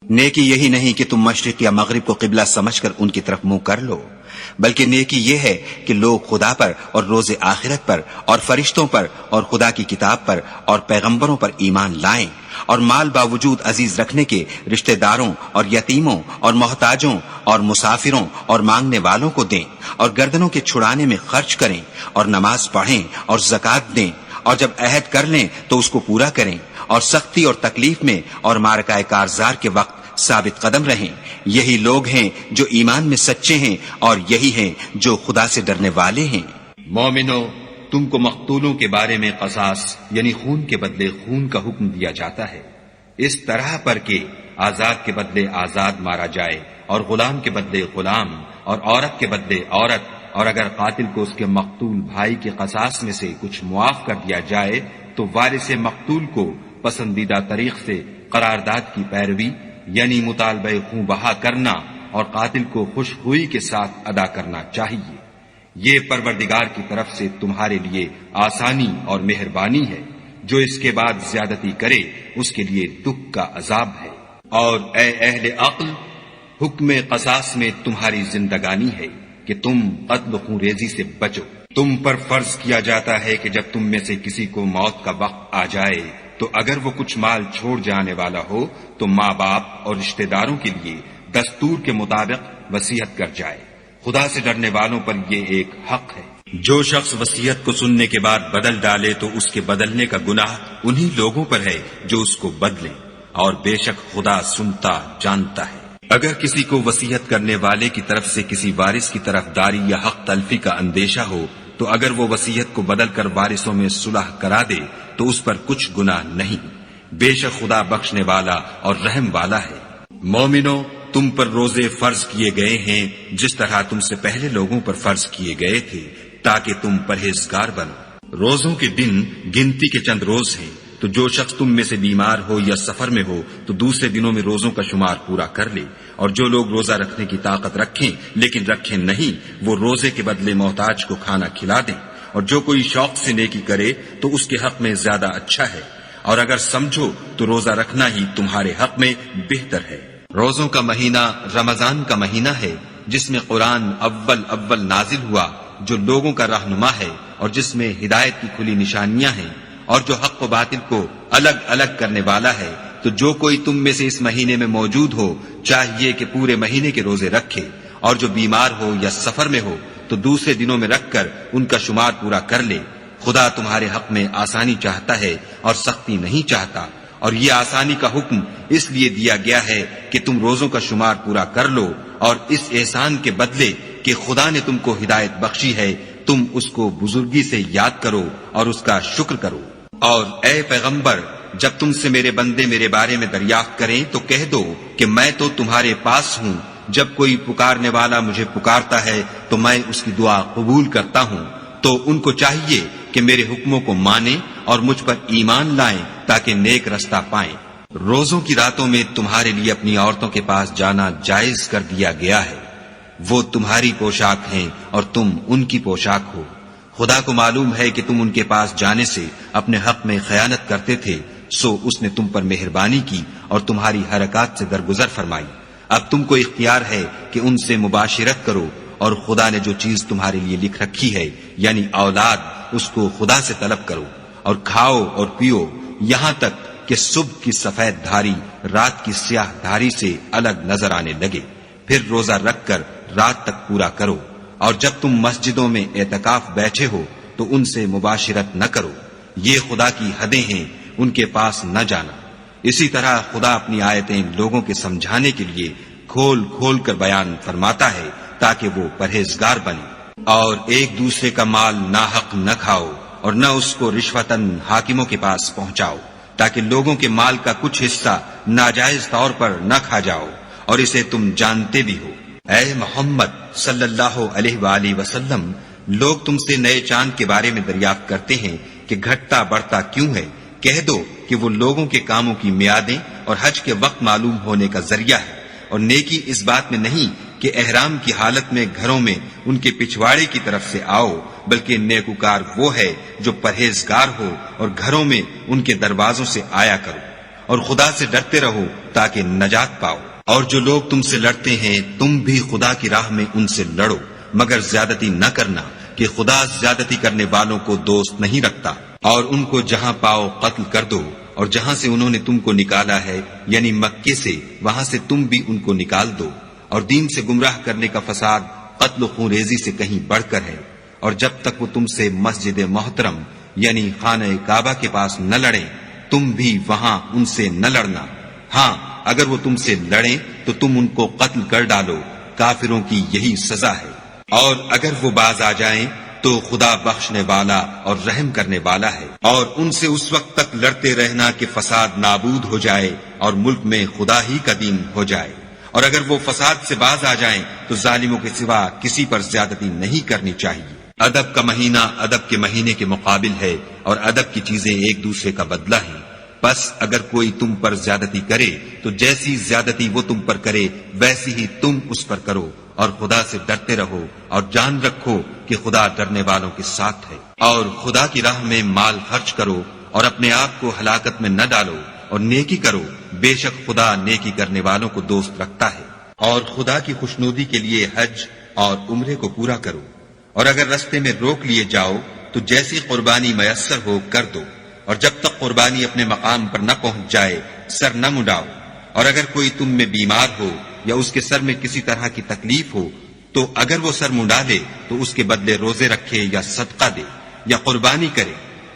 نیکی یہی نہیں کہ تم مشرق یا مغرب کو قبلہ سمجھ کر ان کی طرف منہ کر لو، بلکہ نیکی یہ ہے کہ لوگ خدا پر اور روز آخرت پر اور فرشتوں پر اور خدا کی کتاب پر اور پیغمبروں پر ایمان لائیں، اور مال باوجود عزیز رکھنے کے رشتہ داروں اور یتیموں اور محتاجوں اور مسافروں اور مانگنے والوں کو دیں، اور گردنوں کے چھڑانے میں خرچ کریں، اور نماز پڑھیں اور زکوٰۃ دیں، اور جب عہد کر لیں تو اس کو پورا کریں، اور سختی اور تکلیف میں اور معرکہ کارزار کے وقت ثابت قدم رہیں۔ یہی لوگ ہیں جو ایمان میں سچے ہیں، اور یہی ہیں جو خدا سے ڈرنے والے ہیں۔ مومنو، تم کو مقتولوں کے بارے میں قصاص یعنی خون کے بدلے خون کا حکم دیا جاتا ہے، اس طرح پر کہ آزاد کے بدلے آزاد مارا جائے، اور غلام کے بدلے غلام، اور عورت کے بدلے عورت، اور اگر قاتل کو اس کے مقتول بھائی کے قصاص میں سے کچھ معاف کر دیا جائے تو وارث مقتول کو پسندیدہ طریق سے قرارداد کی پیروی یعنی مطالبہ خون بہا کرنا اور قاتل کو خوش ہوئی کے ساتھ ادا کرنا چاہیے۔ یہ پروردگار کی طرف سے تمہارے لیے آسانی اور مہربانی ہے، جو اس کے بعد زیادتی کرے اس کے لیے دکھ کا عذاب ہے۔ اور اے اہل عقل، حکم قصاص میں تمہاری زندگانی ہے کہ تم قتل و خون ریزی سے بچو۔ تم پر فرض کیا جاتا ہے کہ جب تم میں سے کسی کو موت کا وقت آ جائے تو اگر وہ کچھ مال چھوڑ جانے والا ہو تو ماں باپ اور رشتہ داروں کے لیے دستور کے مطابق وصیت کر جائے۔ خدا سے ڈرنے والوں پر یہ ایک حق ہے۔ جو شخص وصیت کو سننے کے بعد بدل ڈالے تو اس کے بدلنے کا گناہ انہی لوگوں پر ہے جو اس کو بدلیں، اور بے شک خدا سنتا جانتا ہے۔ اگر کسی کو وصیت کرنے والے کی طرف سے کسی وارث کی طرفداری یا حق تلفی کا اندیشہ ہو تو اگر وہ وصیت کو بدل کر وارثوں میں صلح کرا دے تو اس پر کچھ گناہ نہیں، بے شک خدا بخشنے والا اور رحم والا ہے۔ مومنو، تم پر روزے فرض کیے گئے ہیں جس طرح تم سے پہلے لوگوں پر فرض کیے گئے تھے تاکہ تم پرہیزگار بنو۔ روزوں کے دن گنتی کے چند روز ہیں، تو جو شخص تم میں سے بیمار ہو یا سفر میں ہو تو دوسرے دنوں میں روزوں کا شمار پورا کر لے، اور جو لوگ روزہ رکھنے کی طاقت رکھیں لیکن رکھیں نہیں وہ روزے کے بدلے محتاج کو کھانا کھلا دیں، اور جو کوئی شوق سے نیکی کرے تو اس کے حق میں زیادہ اچھا ہے، اور اگر سمجھو تو روزہ رکھنا ہی تمہارے حق میں بہتر ہے۔ روزوں کا مہینہ رمضان کا مہینہ ہے جس میں قرآن اول نازل ہوا، جو لوگوں کا رہنما ہے اور جس میں ہدایت کی کھلی نشانیاں ہیں، اور جو حق و باطل کو الگ الگ کرنے والا ہے۔ تو جو کوئی تم میں سے اس مہینے میں موجود ہو چاہیے کہ پورے مہینے کے روزے رکھے، اور جو بیمار ہو یا سفر میں ہو تو دوسرے دنوں میں رکھ کر ان کا شمار پورا کر لے۔ خدا تمہارے حق میں آسانی چاہتا ہے اور سختی نہیں چاہتا، اور یہ آسانی کا حکم اس لیے دیا گیا ہے کہ تم روزوں کا شمار پورا کر لو، اور اس احسان کے بدلے کہ خدا نے تم کو ہدایت بخشی ہے تم اس کو بزرگی سے یاد کرو اور اس کا شکر کرو۔ اور اے پیغمبر، جب تم سے میرے بندے میرے بارے میں دریافت کریں تو کہہ دو کہ میں تو تمہارے پاس ہوں، جب کوئی پکارنے والا مجھے پکارتا ہے تو میں اس کی دعا قبول کرتا ہوں۔ تو ان کو چاہیے کہ میرے حکموں کو مانیں اور مجھ پر ایمان لائیں تاکہ نیک رستہ پائیں۔ روزوں کی راتوں میں تمہارے لیے اپنی عورتوں کے پاس جانا جائز کر دیا گیا ہے، وہ تمہاری پوشاک ہیں اور تم ان کی پوشاک ہو۔ خدا کو معلوم ہے کہ تم ان کے پاس جانے سے اپنے حق میں خیانت کرتے تھے، سو اس نے تم پر مہربانی کی اور تمہاری حرکات سے درگزر فرمائی۔ اب تم کو اختیار ہے کہ ان سے مباشرت کرو، اور خدا نے جو چیز تمہارے لیے لکھ رکھی ہے یعنی اولاد، اس کو خدا سے طلب کرو، اور کھاؤ اور پیو یہاں تک کہ صبح کی سفید دھاری رات کی سیاہ دھاری سے الگ نظر آنے لگے، پھر روزہ رکھ کر رات تک پورا کرو۔ اور جب تم مسجدوں میں اعتکاف بیٹھے ہو تو ان سے مباشرت نہ کرو، یہ خدا کی حدیں ہیں، ان کے پاس نہ جانا۔ اسی طرح خدا اپنی آیتیں لوگوں کے سمجھانے کے لیے کھول کھول کر بیان فرماتا ہے تاکہ وہ پرہیزگار بنے۔ اور ایک دوسرے کا مال ناحق نہ کھاؤ، اور نہ اس کو رشوتاً حاکموں کے پاس پہنچاؤ، تاکہ لوگوں کے مال کا کچھ حصہ ناجائز طور پر نہ کھا جاؤ، اور اسے تم جانتے بھی ہو۔ اے محمد صلی اللہ علیہ وآلہ وسلم، لوگ تم سے نئے چاند کے بارے میں دریافت کرتے ہیں کہ گھٹتا بڑھتا کیوں ہے، کہہ دو کہ وہ لوگوں کے کاموں کی میعادیں اور حج کے وقت معلوم ہونے کا ذریعہ ہے، اور نیکی اس بات میں نہیں کہ احرام کی حالت میں گھروں میں ان کے پچھواڑے کی طرف سے آؤ، بلکہ نیکوکار وہ ہے جو پرہیزگار ہو اور گھروں میں ان کے دروازوں سے آیا کرو۔ اور خدا سے ڈرتے رہو تاکہ نجات پاؤ۔ اور جو لوگ تم سے لڑتے ہیں تم بھی خدا کی راہ میں ان سے لڑو، مگر زیادتی نہ کرنا کہ خدا زیادتی کرنے والوں کو دوست نہیں رکھتا۔ اور ان کو جہاں پاؤ قتل کر دو، اور جہاں سے انہوں نے تم کو نکالا ہے یعنی مکے سے، وہاں سے تم بھی ان کو نکال دو۔ اور دین سے گمراہ کرنے کا فساد قتل و خون ریزی سے کہیں بڑھ کر ہے۔ اور جب تک وہ تم سے مسجد محترم یعنی خانہ کعبہ کے پاس نہ لڑیں تم بھی وہاں ان سے نہ لڑنا۔ ہاں اگر وہ تم سے لڑیں تو تم ان کو قتل کر ڈالو، کافروں کی یہی سزا ہے۔ اور اگر وہ باز آ جائیں تو خدا بخشنے والا اور رحم کرنے والا ہے۔ اور ان سے اس وقت تک لڑتے رہنا کہ فساد نابود ہو جائے اور ملک میں خدا ہی کا دین ہو جائے۔ اور اگر وہ فساد سے باز آ جائیں تو ظالموں کے سوا کسی پر زیادتی نہیں کرنی چاہیے۔ ادب کا مہینہ ادب کے مہینے کے مقابل ہے، اور ادب کی چیزیں ایک دوسرے کا بدلہ ہیں۔ بس اگر کوئی تم پر زیادتی کرے تو جیسی زیادتی وہ تم پر کرے ویسی ہی تم اس پر کرو، اور خدا سے ڈرتے رہو اور جان رکھو کہ خدا ڈرنے والوں کے ساتھ ہے۔ اور خدا کی راہ میں مال خرچ کرو اور اپنے آپ کو ہلاکت میں نہ ڈالو، اور نیکی کرو، بے شک خدا نیکی کرنے والوں کو دوست رکھتا ہے۔ اور خدا کی خوشنودی کے لیے حج اور عمرے کو پورا کرو، اور اگر رستے میں روک لیے جاؤ تو جیسی قربانی میسر ہو کر دو، اور جب تک قربانی اپنے مقام پر نہ پہنچ جائے سر نہ مڈاؤ۔ اور اگر کوئی تم میں بیمار ہو یا اس کے سر میں کسی طرح کی تکلیف ہو تو اگر وہ سر منڈا لے تو اس کے بدلے روزے رکھے یا صدقہ دے یا قربانی کرے۔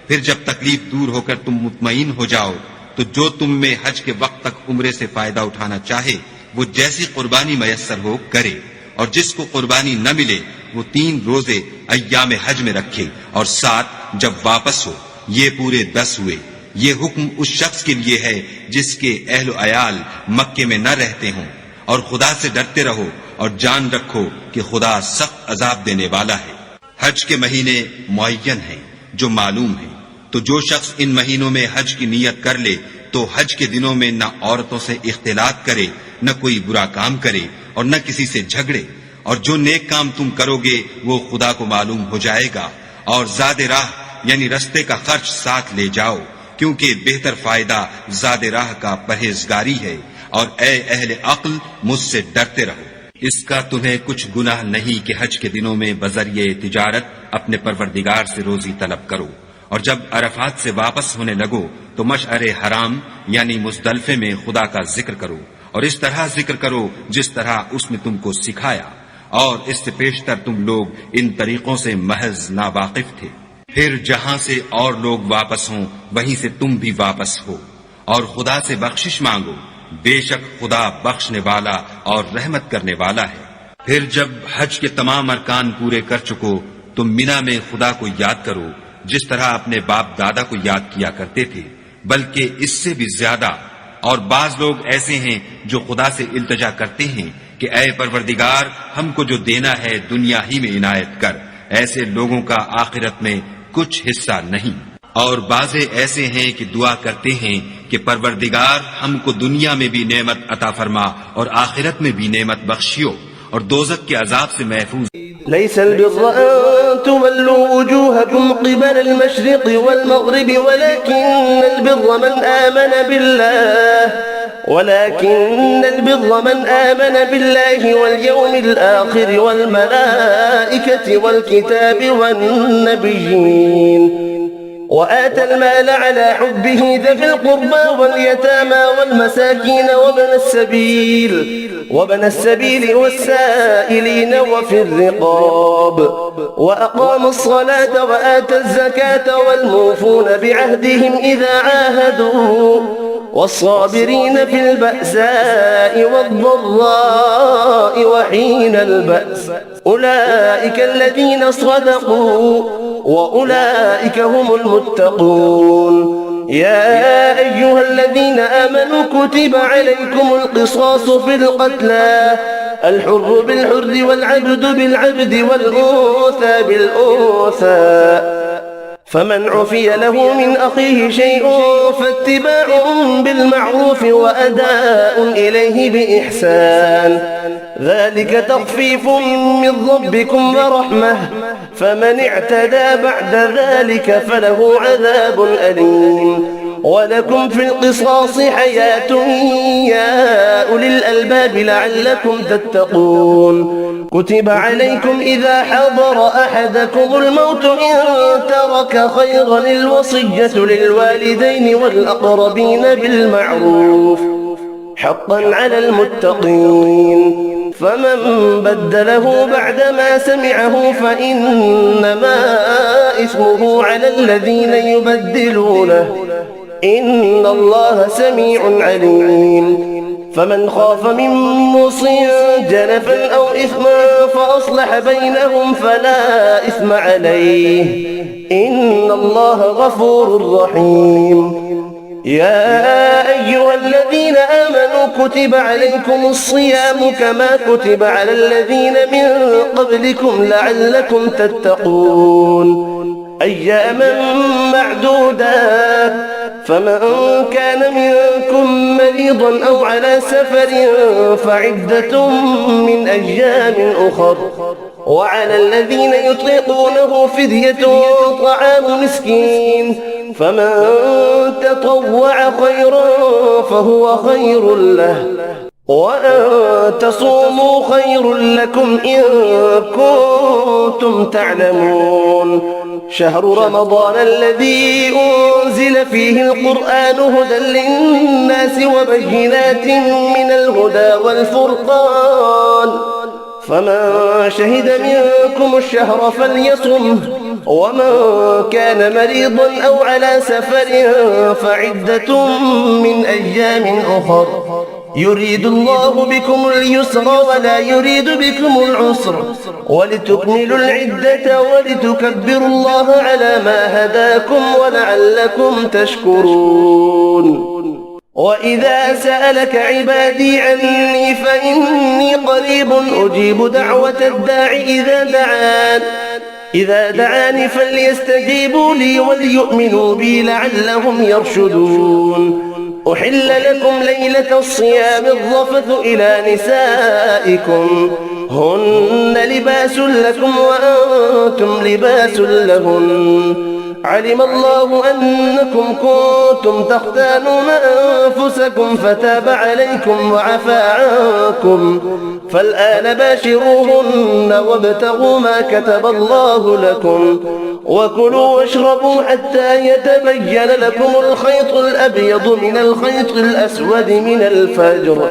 پھر جب تکلیف دور ہو کر تم مطمئن ہو جاؤ تو جو تم میں حج کے وقت تک عمرے سے فائدہ اٹھانا چاہے وہ جیسی قربانی میسر ہو کرے، اور جس کو قربانی نہ ملے وہ 3 روزے ایام حج میں رکھے، اور 7 جب واپس ہو، یہ پورے 10 ہوئے۔ یہ حکم اس شخص کے لیے ہے جس کے اہل و عیال مکے میں نہ رہتے ہوں۔ اور خدا سے ڈرتے رہو اور جان رکھو کہ خدا سخت عذاب دینے والا ہے۔ حج کے مہینے معین ہیں جو معلوم ہیں، تو جو شخص ان مہینوں میں حج کی نیت کر لے تو حج کے دنوں میں نہ عورتوں سے اختلاط کرے، نہ کوئی برا کام کرے، اور نہ کسی سے جھگڑے۔ اور جو نیک کام تم کرو گے وہ خدا کو معلوم ہو جائے گا۔ اور زاد راہ یعنی رستے کا خرچ ساتھ لے جاؤ، کیونکہ بہتر فائدہ زاد راہ کا پرہیزگاری ہے۔ اور اے اہل عقل مجھ سے ڈرتے رہو۔ اس کا تمہیں کچھ گناہ نہیں کہ حج کے دنوں میں بذریعہ تجارت اپنے پروردگار سے روزی طلب کرو۔ اور جب عرفات سے واپس ہونے لگو تو مشعر حرام یعنی مزدلفے میں خدا کا ذکر کرو، اور اس طرح ذکر کرو جس طرح اس نے تم کو سکھایا، اور اس سے پیشتر تم لوگ ان طریقوں سے محض ناواقف تھے۔ پھر جہاں سے اور لوگ واپس ہوں وہیں سے تم بھی واپس ہو، اور خدا سے بخشش مانگو، بے شک خدا بخشنے والا اور رحمت کرنے والا ہے۔ پھر جب حج کے تمام ارکان پورے کر چکو تو مینا میں خدا کو یاد کرو جس طرح اپنے باپ دادا کو یاد کیا کرتے تھے، بلکہ اس سے بھی زیادہ۔ اور بعض لوگ ایسے ہیں جو خدا سے التجا کرتے ہیں کہ اے پروردگار ہم کو جو دینا ہے دنیا ہی میں عنایت کر، ایسے لوگوں کا آخرت میں کچھ حصہ نہیں۔ اور بعض ایسے ہیں کہ دعا کرتے ہیں کہ پروردگار ہم کو دنیا میں بھی نعمت عطا فرما اور آخرت میں بھی نعمت بخشیو، اور دوزخ کے عذاب سے محفوظ۔ ليس البر أن تولوا وجوهكم قبل المشرق والمغرب ولكن البر من آمن بالله واليوم الآخر والملائكة والكتاب والنبيين وآتى المال على حبه ذوي القربى واليتامى والمساكين وابن السبيل والسائلين وفي الرقاب وأقام الصلاة وآتى الزكاة والموفون بعهدهم إذا عاهدوا والصابرين في البأساء والضراء وحين البأس أولئك الذين صدقوا وأولئك هم المتقون يا أيها الذين آمنوا كتب عليكم القصاص في القتلى الحر بالحر والعبد بالعبد والأنثى بالأنثى فمن عفي له من أخيه شيء فاتباع بالمعروف وأداء إليه بإحسان ذلك تخفيف من ربكم ورحمة فمن اعتدى بعد ذلك فله عذاب أليم ولكم في القصاص حياة يا أولي الألباب لعلكم تتقون كتب عليكم إذا حضر أحدكم الموت إن ترك خيرا الوصية للوالدين والأقربين بالمعروف حقا على المتقين فمن بدله بعدما سمعه فإنما إثمه على الذين يبدلونه إن الله سميع عليم فمن خاف من موص جنفا أو إثما فأصلح بينهم فلا إثم عليه إن الله غفور رحيم يا أيها الذين آمنوا كتب عليكم الصيام كما كتب على الذين من قبلكم لعلكم تتقون أياما معدودات فمن كان منكم مريضا أو على سفر فعدة من أيام أخر وعلى الذين يطيقونه فدية طعام مسكين فمن تطوع خيرا فهو خير له وأن تصوموا خير لكم إن كنتم تعلمون شهر رمضان الذي أنزل فيه القرآن هدى للناس وبينات من الهدى والفرقان فمن شهد منكم الشهر فليصمه ومن كان مريضا أو على سفر فعدة من أيام أخر يريد الله بكم اليسر ولا يريد بكم العسر ولتكملوا العدة ولتكبروا الله على ما هداكم ولعلكم تشكرون وإذا سألك عبادي عني فإني قريب أجيب دعوة الداع إذا دعاني فليستجيبوا لي وليؤمنوا بي لعلهم يرشدون أحل لكم ليلة الصيام الرفث إلى نسائكم هن لباس لكم وأنتم لباس لهن علم الله أنكم كنتم تختانون أنفسكم فتاب عليكم وعفى عنكم فالآن باشروهن وابتغوا ما كتب الله لكم وكلوا واشربوا حتى يتبين لكم الخيط الأبيض من الخيط الأسود من الفجر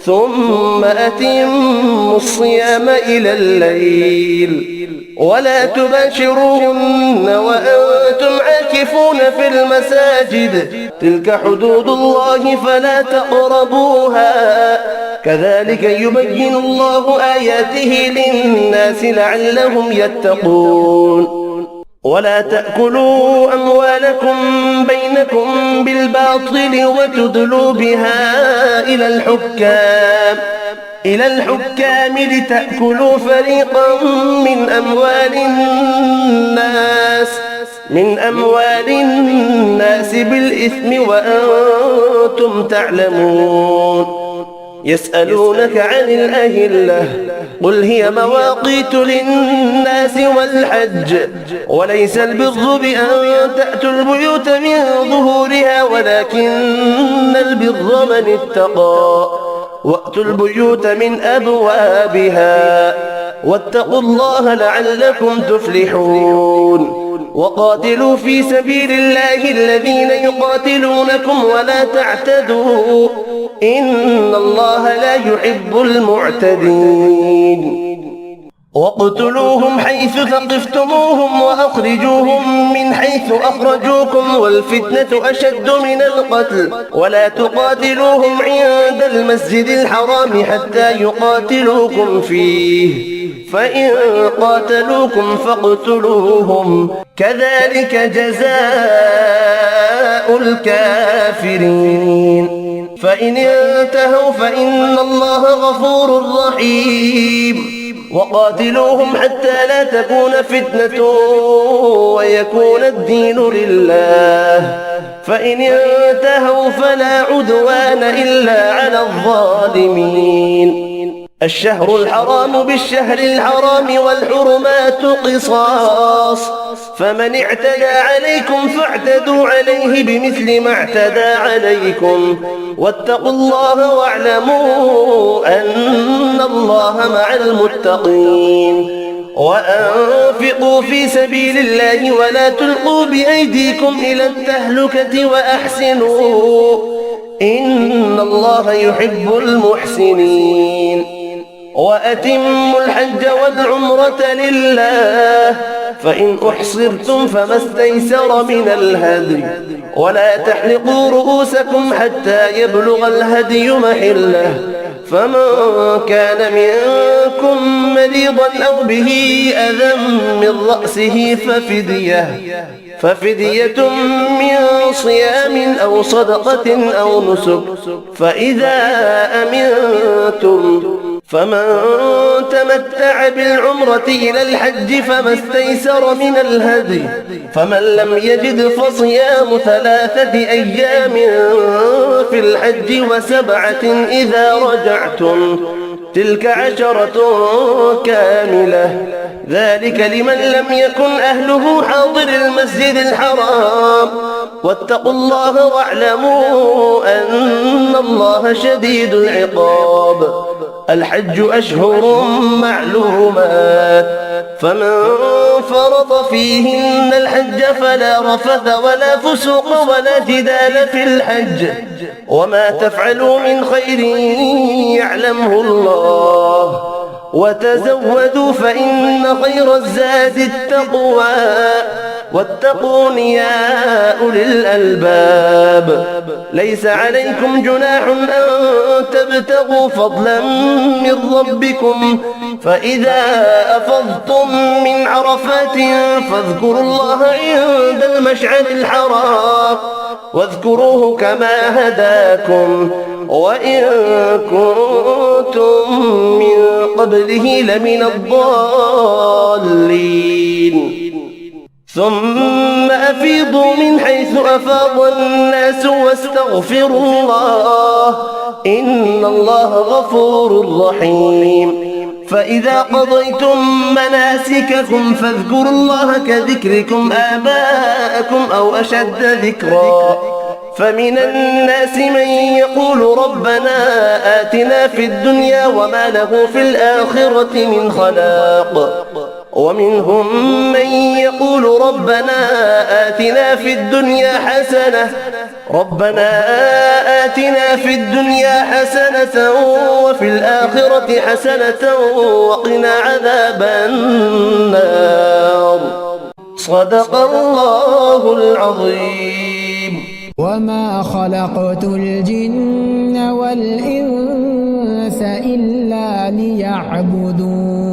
ثم أتموا الصيام إلى الليل ولا تباشروهن وأنتم عاكفون في المساجد تلك حدود الله فلا تقربوها كذلك يبين الله آياته للناس لعلهم يتقون ولا تأكلوا أموالكم بينكم بالباطل وتدلوا بها إلى الحكام لتأكلوا فريقا من أموال الناس بالإثم وأنتم تعلمون يسألونك عن الأهلة قل هي مواقيت للناس والحج وليس البر بأن تأتوا البيوت من ظهورها ولكن البر من اتقى وأتوا البيوت من أبوابها واتقوا الله لعلكم تفلحون وقاتلوا في سبيل الله الذين يقاتلونكم ولا تعتدوا إن الله لا يحب المعتدين واقتلوهم حيث ثقفتموهم وأخرجوهم من حيث أخرجوكم والفتنة أشد من القتل ولا تقاتلوهم عند المسجد الحرام حتى يقاتلوكم فيه فإن قاتلوكم فاقتلوهم كذلك جزاء الكافرين فإن انتهوا فإن الله غفور رحيم وقاتلوهم حتى لا تكون فتنة ويكون الدين لله فإن انتهوا فلا عدوان إلا على الظالمين الشهر الحرام بالشهر الحرام والحرمات قصاص فمن اعتدى عليكم فاعتدوا عليه بمثل ما اعتدى عليكم واتقوا الله واعلموا أن الله مع المتقين وأنفقوا في سبيل الله ولا تلقوا بأيديكم إلى التهلكة وأحسنوا إن الله يحب المحسنين وأتموا الحج والعمرة لله فإن أحصرتم فما استيسر من الهدي ولا تحلقوا رؤوسكم حتى يبلغ الهدي محله فمن كان منكم مريضا أو به أذى من رأسه ففدية من صيام أو صدقة أو نسك فإذا أمنتم فمن تمتع بالعمرة إلى الحج فما استيسر من الهدي فمن لم يجد فصيام 3 أيام في الحج و7 إذا رجعتم تلك 10 كاملة ذلك لمن لم يكن أهله حاضر المسجد الحرام واتقوا الله واعلموا أن الله شديد العقاب الحج أشهر معلومات فمن فرض فيهن الحج فلا رفث ولا فسوق ولا جدال في الحج وما تفعلوا من خير يعلمه الله وتزودوا فإن خير الزاد التقوى واتقون يا أولي الألباب ليس عليكم جناح أن تبتغوا فضلا من ربكم فإذا أفضتم من عرفات فاذكروا الله عند المشعر الحرام واذكروه كما هداكم وإن كنتم من قبله لمن الضالين ثم أفيضوا من حيث أفاض الناس واستغفروا الله إن الله غفور رحيم فإذا قضيتم مناسككم فاذكروا الله كذكركم آباءكم أو أشد ذكرا فمن الناس من يقول ربنا آتنا في الدنيا وما له في الآخرة من خلاق ومنهم من يقول ربنا آتنا في الدنيا حسنة وفي الآخرة حسنة وقنا عذاب النار صدق الله العظيم وما خلقت الجن والإنس إلا ليعبدون